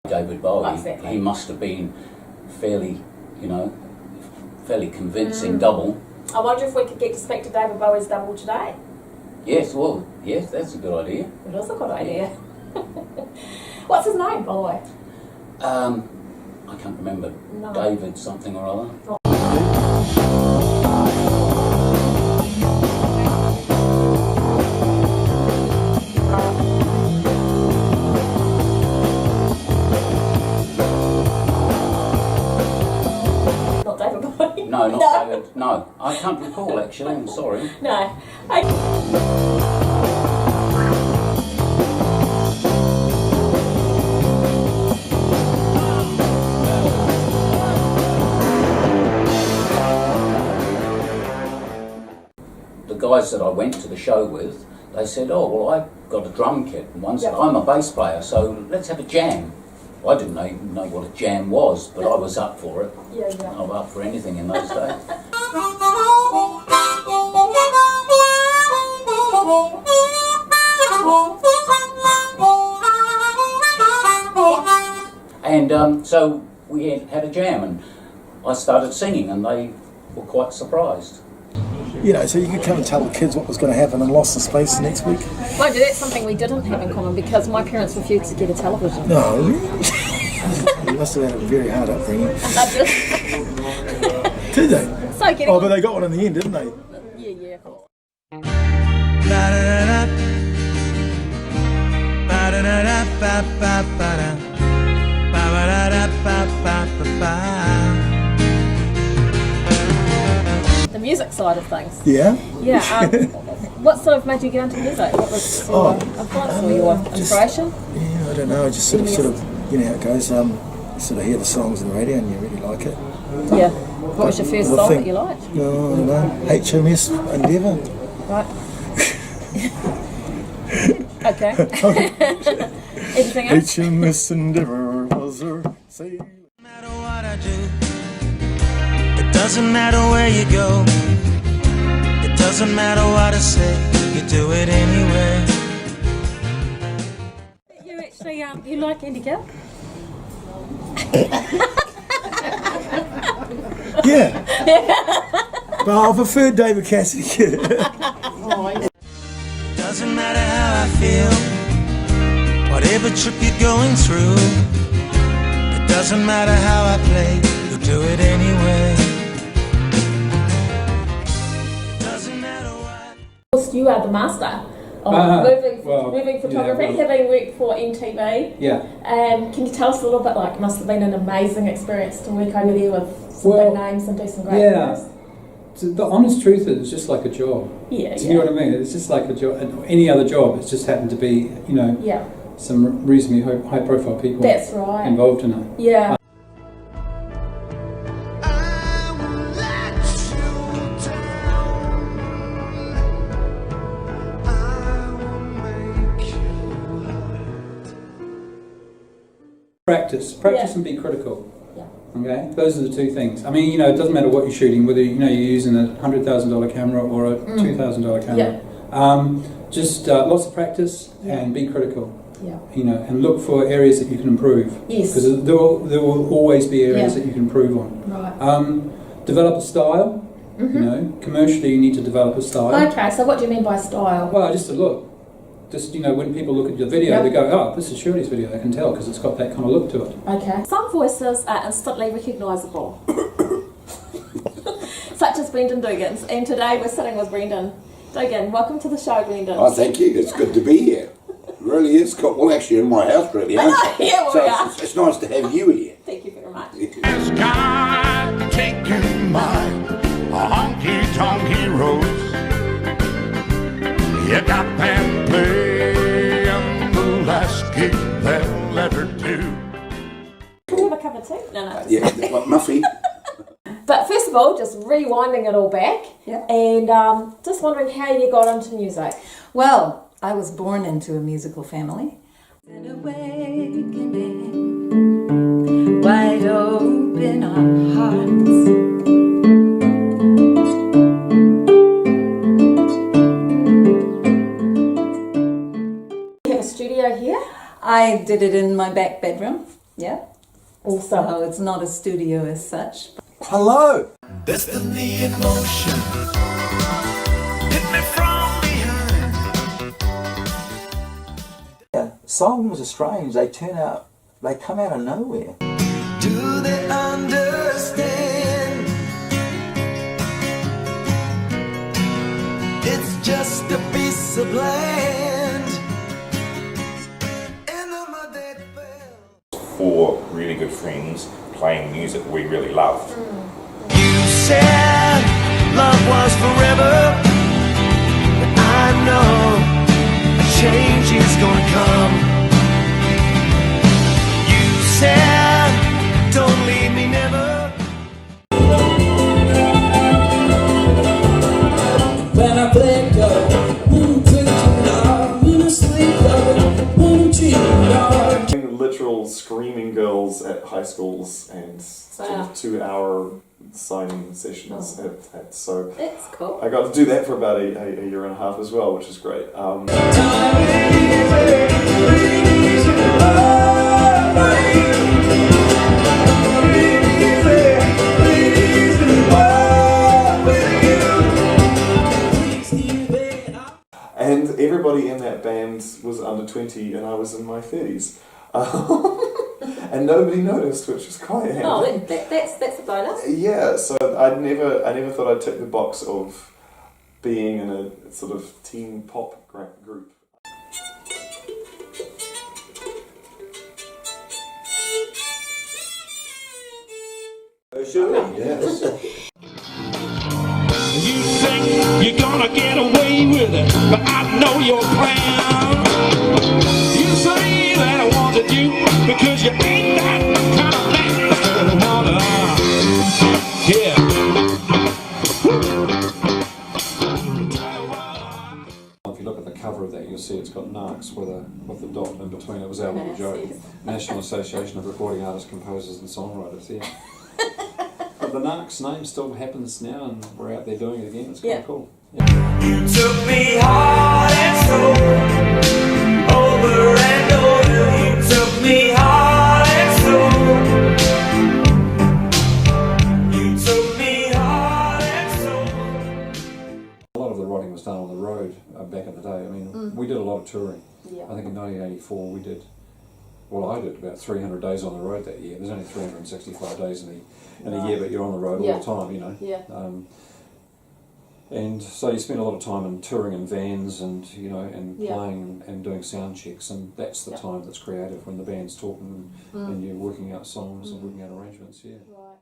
David Bowie, Exactly. he must have been fairly, fairly convincing double. I wonder if we could get to speak to David Bowie's double today. Yes, well, yes, that's a good idea. It is a good idea. What's his name, by the way? I can't remember. No. David something or other. Oh. Not David Bowie. No, not David. No, I can't recall actually. I'm sorry. No. The guys that I went to the show with, they said, "Oh, well, I got a drum kit, and one said, Yeah. I'm a bass player, so let's have a jam." I didn't even know what a jam was, but I was up for it. Yeah. I was up for anything in those days. And so we had a jam, and I started singing, and they were quite surprised. So you could come and tell the kids what was going to happen in Lost in Space next week. Mind you, that's something we didn't have in common because my parents refused to get a television. No. You must have had a very hard upbringing. Did they? So getting But they got one in the end, didn't they? Yeah, of course. The music side of things. Yeah. Yeah. What sort of made you get into music? What was your influence or your inspiration? Yeah, I don't know. I just sort of, you know how it goes. Sort of hear the songs on the radio and you really like it. Yeah. What was your first Well, song think- that you liked? No, I don't know. HMS Endeavour. Right. Okay. Anything else? HMS Endeavour was her sail. No matter what I do, it doesn't matter where you go, it doesn't matter what I say, you do it anyway. You actually, you like Andy Gill? Yeah. But I prefer David Cassidy. Doesn't matter how I feel, whatever trip you're going through, it doesn't matter how I play, you'll do it anyway. Doesn't matter what. You are the master of moving photography, having worked for MTV. Yeah. Can you tell us a little bit, like, must have been an amazing experience to work over there with some big names and do some great things? So the honest truth is, it's just like a job. Yeah, Do you know what I mean? It's just like a job. Any other job, it's just happened to be, Yeah, some reasonably high-profile people that's right. involved in it. Yeah. I will let you down, I will make you hurt. Practice Yeah. and be critical. Yeah. Okay, those are the two things. I mean, it doesn't matter what you're shooting, whether you're using a $100,000 camera or a $2,000 camera. Just lots of practice and be critical. Yeah. And look for areas that you can improve. Yes. Because there will always be areas that you can improve on. Right. Develop a style. Commercially, you need to develop a style. Okay, so what do you mean by style? Well, just a look. Just when people look at your video, they go, "Oh, this is Shirley's video." They can tell because it's got that kind of look to it. Okay. Some voices are instantly recognisable, such as Brendan Dugans. And today we're sitting with Brendan. Dugan, welcome to the show, Brendan. Oh, thank you. It's good to be here. It really is. Well, actually, in my house, really. I know, yeah, So we are. it's nice to have you here. Thank you very much. It's got to take you by a honky-tonky roads. You got them playing the last gig they'll ever do. Can we have a cup of tea? No. Yeah, like Muffy. But first of all, just rewinding it all back, and just wondering how you got into music. Well, I was born into a musical family. An awakening, wide open our hearts. You have a studio here? I did it in my back bedroom. Yeah. Awesome. So it's not a studio as such. Hello! Destiny in motion. Hit me from behind. Yeah, songs are strange. They come out of nowhere. Do they understand? It's just a piece of land. And the mud that fell. 4 really good friends playing music we really loved. You said love was forever, but I know a change is gonna come. You said don't leave me never. When I wake up, literal screaming girls at high schools and sort of 2-hour signing sessions at so That's cool. I got to do that for about a year and a half as well, which is great. And everybody in that band was under 20 and I was in my 30s. And nobody noticed, which was quite handy. Oh, that's a bonus. Yeah, so I never thought I'd tick the box of being in a sort of teen pop group. Yes. You think you're gonna get away with it, but I know your plan. You say that I wanted you because you ain't that kind of man that I wanna. Yeah. If you look at the cover of that, you'll see it's got Narcs with the dot in between. It was our little joke. National Association of Recording Artists, Composers and Songwriters. Yeah. But the Narcs name still happens now, and we're out there doing it again. It's kind of cool. Yeah. You took me heart and soul, over and over. You took me heart and soul. You took me heart and soul. A lot of the writing was done on the road back in the day. I mean, we did a lot of touring. Yeah. I think in 1984 we did. Well, I did about 300 days on the road that year. There's only 365 days in a year, but you're on the road all the time, you know. Yeah. And so you spend a lot of time in touring in vans and, you know, and playing and doing sound checks, and that's the time that's creative, when the band's talking and you're working out songs and working out arrangements, yeah. Right.